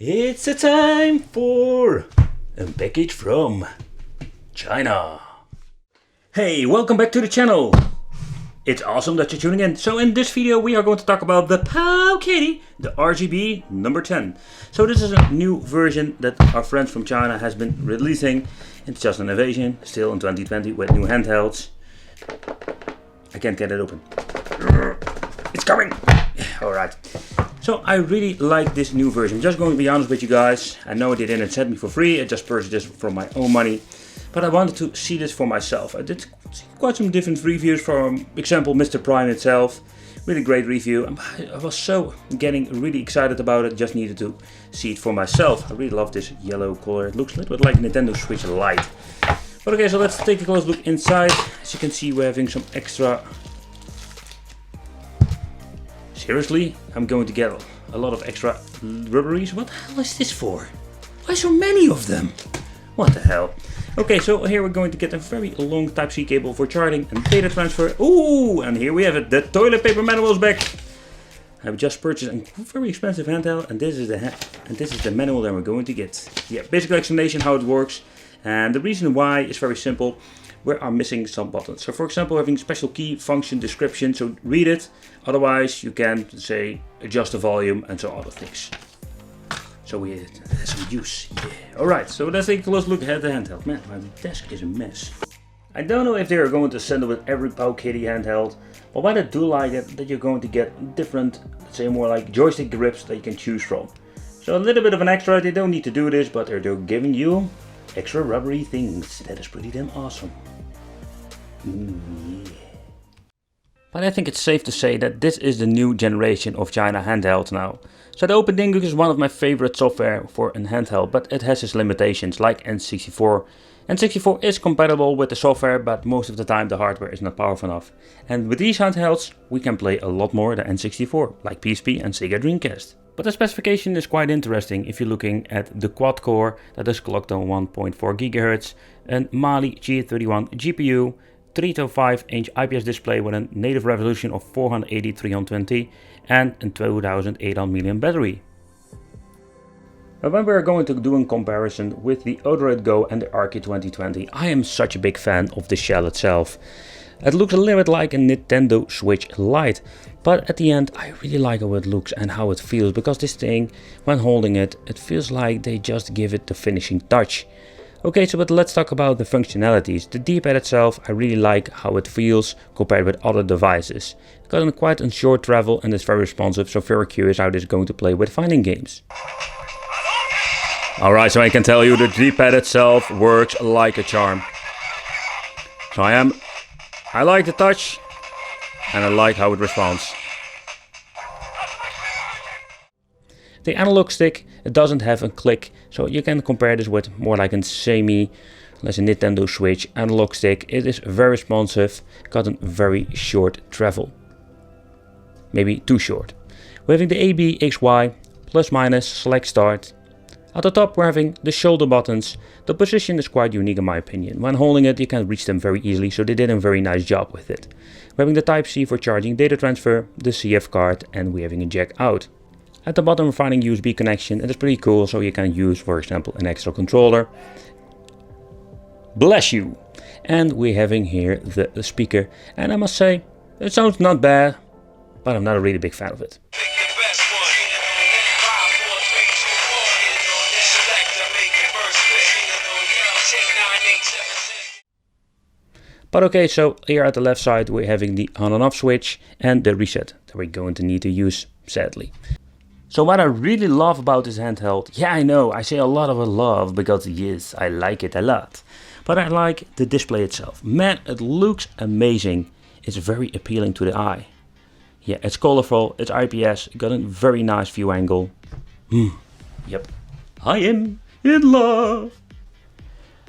It's a time for a package from China. Hey, welcome back to the channel. It's awesome that you're tuning in. So in this video we are going to talk about the Powkiddy, the RGB10. So this is a new version that our friends from China has been releasing. It's just an innovation, still in 2020 with new handhelds. I can't get it open. It's coming! Alright. So I really like this new version. Just going to be honest with you guys. I know they didn't send me for free. I just purchased this from my own money. But I wanted to see this for myself. I did see quite some different reviews, for example Mr. Prime itself. Really great review. I was so getting really excited about it. Just needed to see it for myself. I really love this yellow color. It looks a little bit like Nintendo Switch Lite. But okay, so let's take a close look inside. As you can see, we're having some extra... Seriously, I'm going to get a lot of extra rubberies. What the hell is this for? Why so many of them? What the hell? Okay, so here we're going to get a very long Type-C cable for charging and data transfer. Ooh, and here we have it. The toilet paper manual is back. I've just purchased a very expensive handheld, and this is the manual that we're going to get. Yeah, basic explanation how it works, and the reason why is very simple. We are missing some buttons. So for example, having special key function description, so read it. Otherwise you can say adjust the volume and so other things. So we have some use. Yeah. Alright, so let's take a close look at the handheld. Man, my desk is a mess. I don't know if they are going to send it with every Powkiddy handheld, but what I do like it, that you're going to get different, let's say more like joystick grips that you can choose from. So a little bit of an extra, they don't need to do this, but they're giving you extra rubbery things. That is pretty damn awesome. Yeah. But I think it's safe to say that this is the new generation of China handhelds now. So the OpenDingus is one of my favorite software for a handheld, but it has its limitations like N64. N64 is compatible with the software, but most of the time the hardware is not powerful enough. And with these handhelds we can play a lot more than N64, like PSP and Sega Dreamcast. But the specification is quite interesting if you're looking at the quad core that is clocked on 1.4 GHz, a Mali G31 GPU, 3.5-inch IPS display with a native resolution of 480x320 and a 2800 mAh battery. But when we're going to do a comparison with the Odroid Go and the RK3326, I am such a big fan of the shell itself. It looks a little bit like a Nintendo Switch Lite, but at the end I really like how it looks and how it feels, because this thing, when holding it, it feels like they just give it the finishing touch. Okay, so but let's talk about the functionalities. The D-pad itself, I really like how it feels compared with other devices. It's got quite a short travel and it's very responsive, so very curious how this is going to play with fighting games. Alright, so I can tell you the D-pad itself works like a charm. So I like the touch and I like how it responds. The analog stick, it doesn't have a click, so you can compare this with more like a let's say Nintendo Switch analog stick. It is very responsive, got a very short travel. Maybe too short. We're having the A, B, X, Y, plus minus, select start. At the top we're having the shoulder buttons. The position is quite unique in my opinion. When holding it you can reach them very easily, so they did a very nice job with it. We're having the Type-C for charging data transfer, the CF card, and we're having a jack out. At the bottom we're finding USB connection. It is pretty cool, so you can use for example an extra controller. Bless you! And we're having here the speaker, and I must say it sounds not bad, but I'm not a really big fan of it. But okay, so here at the left side we're having the on and off switch and the reset that we're going to need to use, sadly. So what I really love about this handheld, yeah I know, I say a lot of love because yes, I like it a lot. But I like the display itself. Man, it looks amazing. It's very appealing to the eye. Yeah, it's colorful, it's IPS, got a very nice view angle. Yep, I am in love.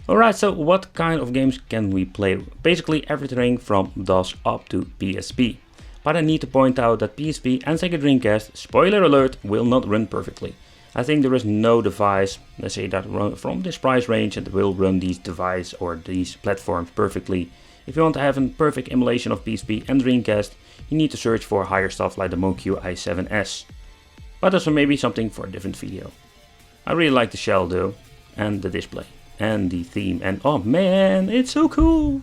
Alright, so what kind of games can we play? Basically everything from DOS up to PSP. But I need to point out that PSP and Sega Dreamcast, spoiler alert, will not run perfectly. I think there is no device, let's say that from this price range, that will run these devices or these platforms perfectly. If you want to have a perfect emulation of PSP and Dreamcast, you need to search for higher stuff like the MoQ i7S. But that's maybe something for a different video. I really like the shell though, and the display, and the theme, and oh man, it's so cool!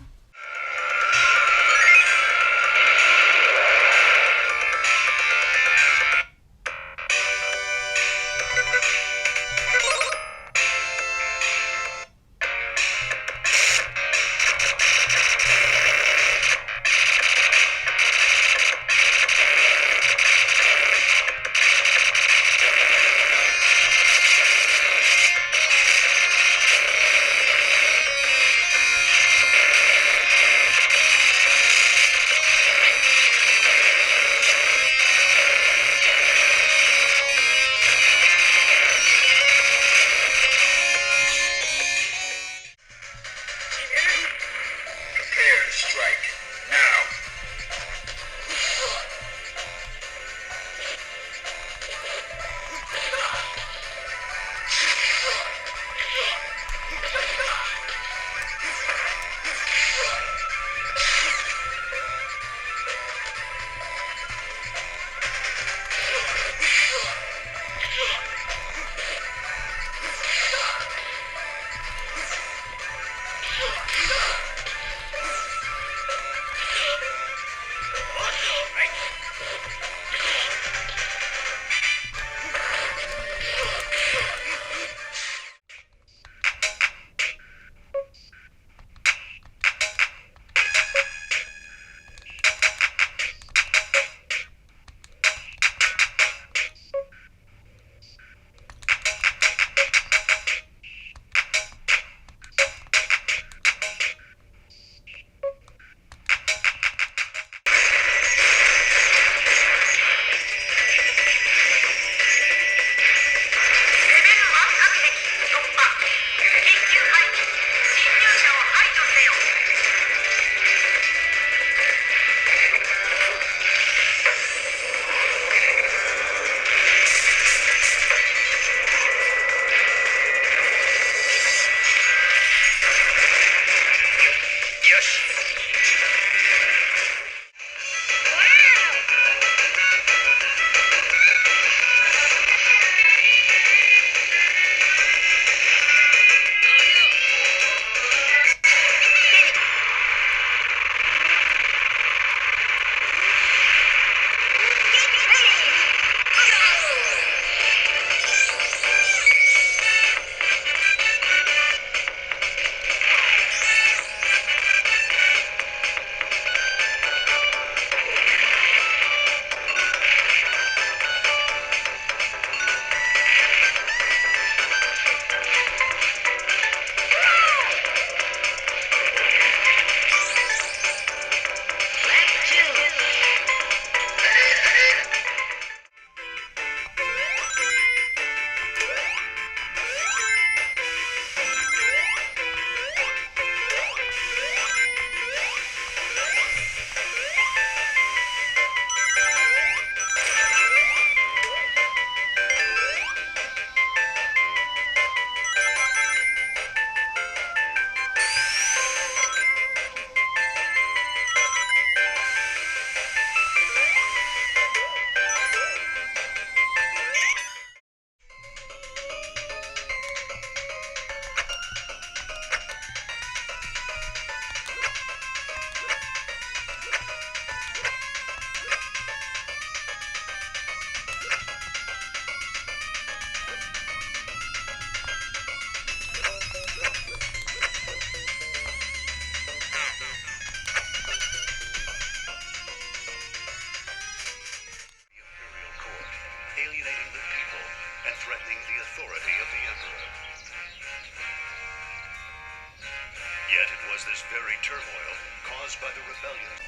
Yet it was this very turmoil caused by the rebellion.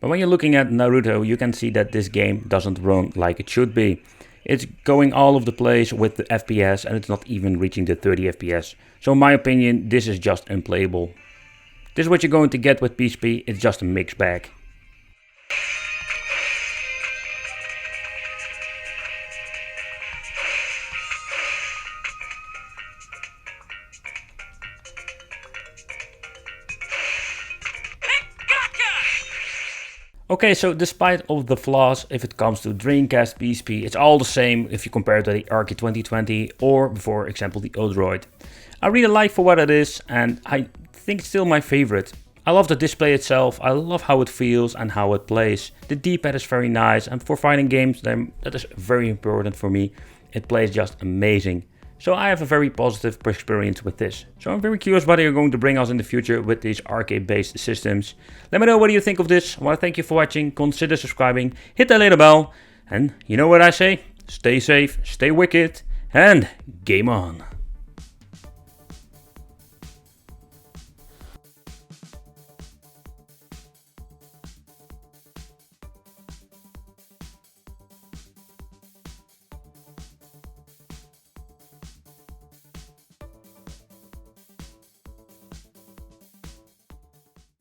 But when you're looking at Naruto, you can see that this game doesn't run like it should be. It's going all over the place with the FPS and it's not even reaching the 30 FPS. So in my opinion, this is just unplayable. This is what you're going to get with PSP, it's just a mixed bag. Okay, so despite all the flaws, if it comes to Dreamcast, PSP, it's all the same if you compare it to the RK2020 or, for example, the Odroid. I really like for what it is, and I think it's still my favorite. I love the display itself, I love how it feels and how it plays. The D-pad is very nice, and for fighting games, that is very important for me. It plays just amazing. So I have a very positive experience with this. So I'm very curious what you're going to bring us in the future with these arcade-based systems. Let me know what you think of this. I want to thank you for watching. Consider subscribing, hit that little bell, and you know what I say? Stay safe, stay wicked, and game on.